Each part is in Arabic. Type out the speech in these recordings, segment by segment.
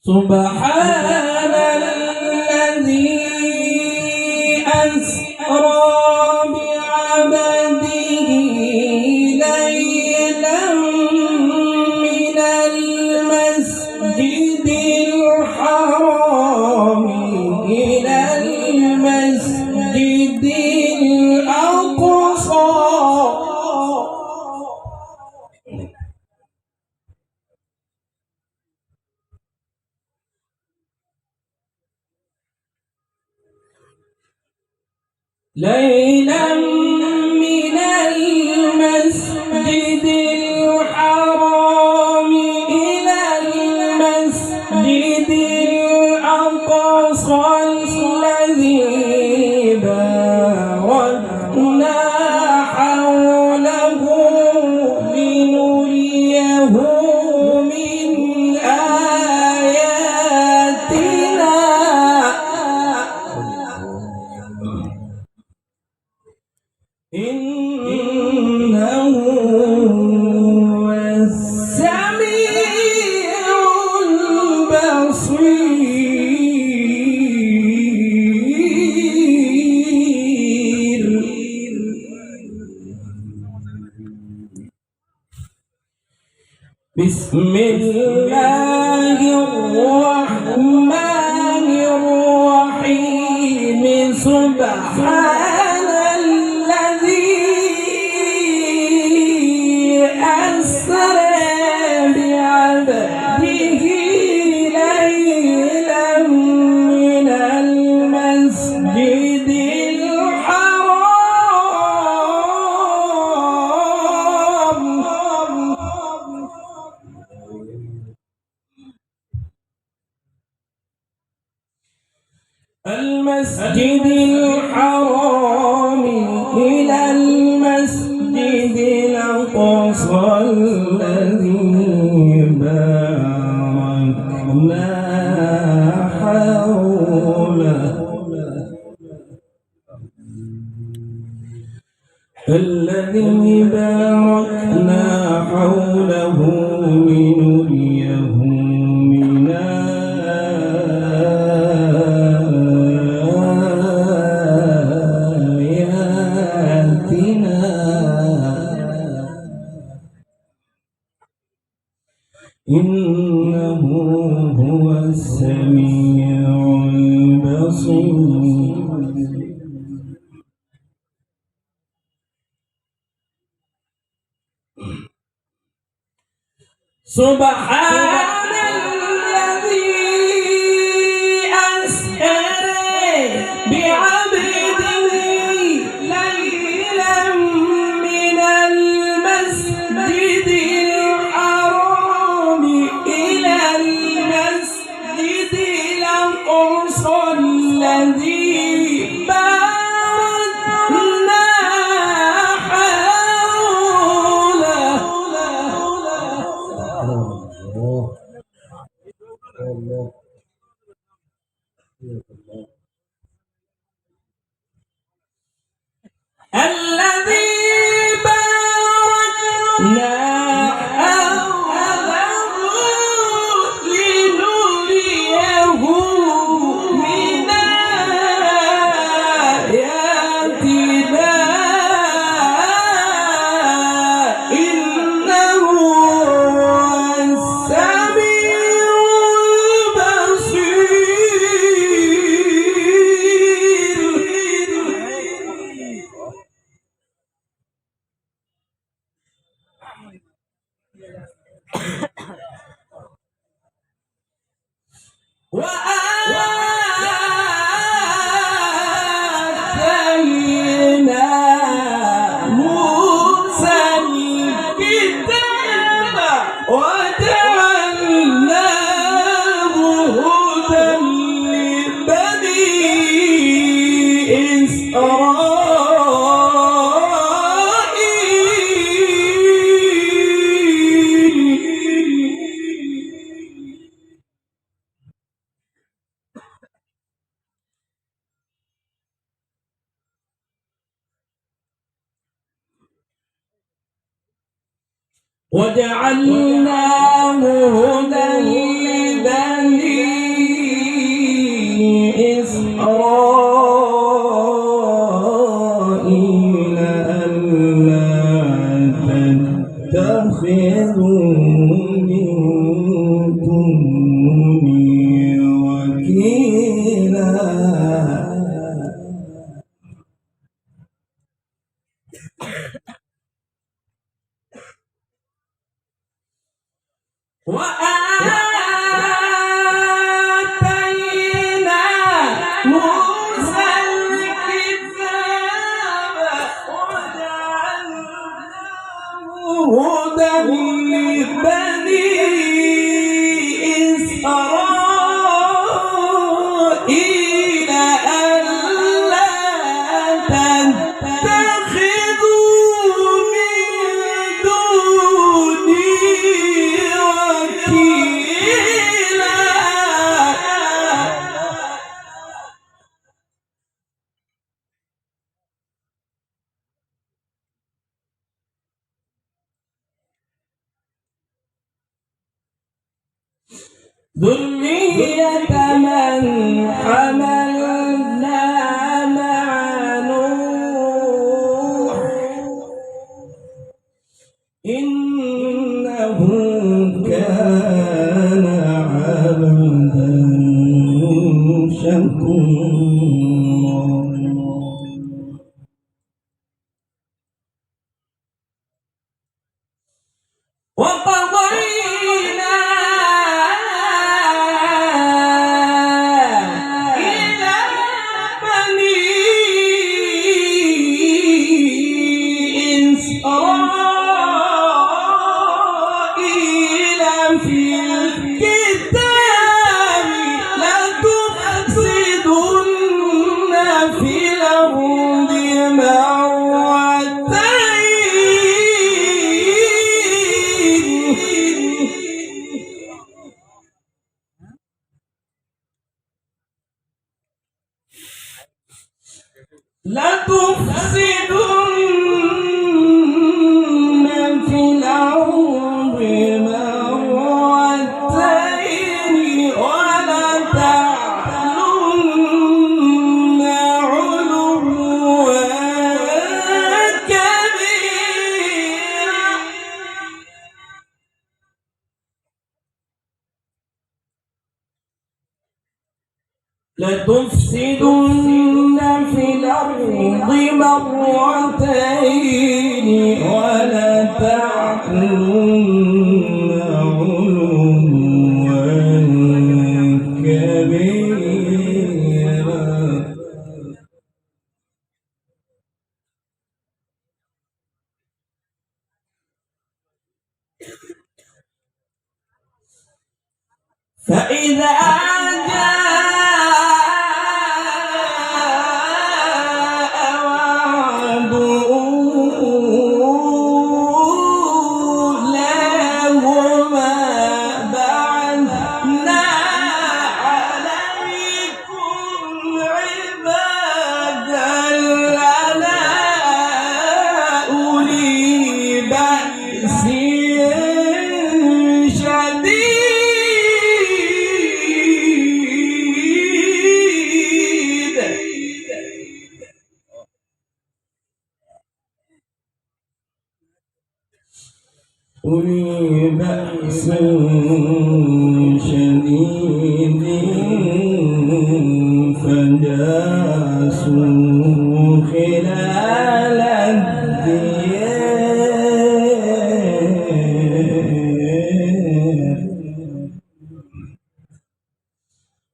سبحان الذي أسرى بعبده ليلا من المسجد الحرام إلى المسجد الأقصى ليلا من المسجد الحرام إلى المسجد الأقصى الذي باركنا حوله لنريه من آياتنا إنه هو السميع البصير بسم الله الرحمن الرحيم سبحان الذي أسرى بعبده ليلا من المسجد الحرام إلى المسجد الأقصى الذي باركنا حوله لنريه من آياتنا إنه هو السميع البصير سبحان الذي أسرى بعبده ليلا من المسجد الحرام إلى المسجد الأقصى الذي باركنا حوله الذي باركنا حوله لنريه من آياتنا إنه هو السميع وآتينا موسى الكتاب وجعلناه هدى لبني وجعلناه هدى لبني إسرائيل ألا تتخذوا من دوني وكيلا ذرية من حملنا مع نوح إنه كان عبدا شكورا وقضينا إلى بني إسرائيل في الكتاب لتفسدن في الأرض مرتين ولتعلن علوا كبيرا لتفسدن في الأرض مرتين ولتعلن علوا كبيرا فإذا أولي بأس شديد فجاسوا خلال الديار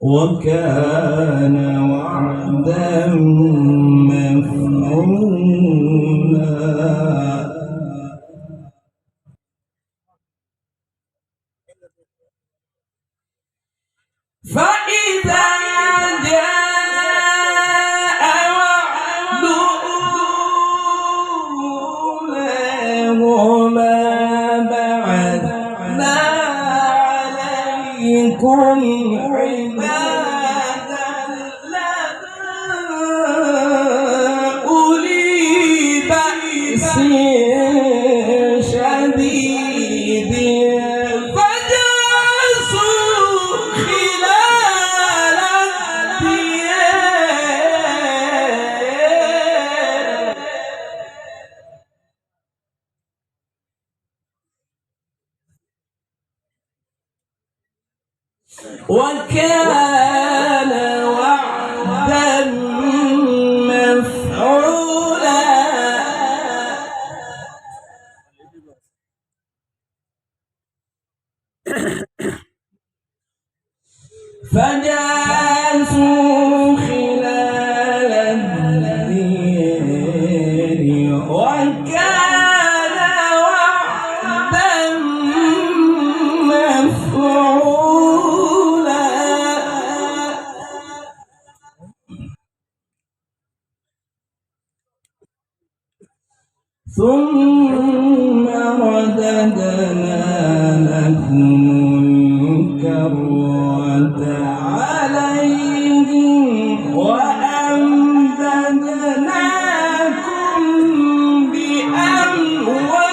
وكان وعدا مفعولا فإذا جاء وعد أولاهما بعثنا عليكم عبادا لنا أولي بأس شديد وكان وعدا مفعولا فجاسوا خلال الدير وكان وعدا مفعولا ثم رددنا لكم الكرة عليهم وأمددناكم بأموال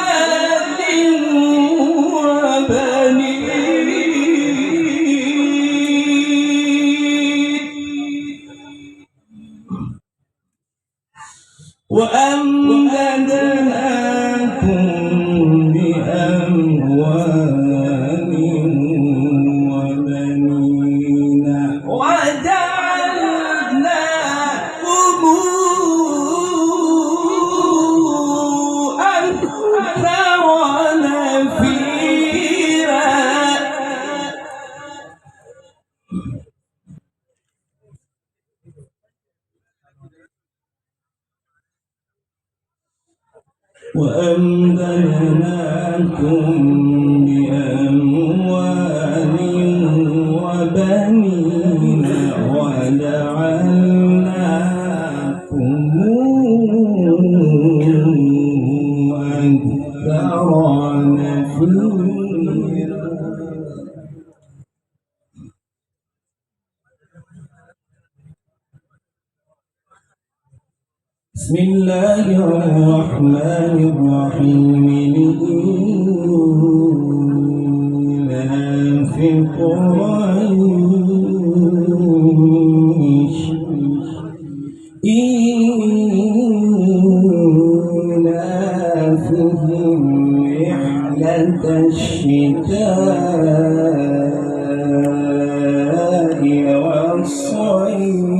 وأمددناكم بأموال وبنين وجعلناكم أكثر نفيرا وأمددناكم بأموال وبنين وجعلناكم أكثر نفيرا. بسم الله الرحمن الرحيم. لإيلاف قريش إيلافهم رحلة الشتاء والصيف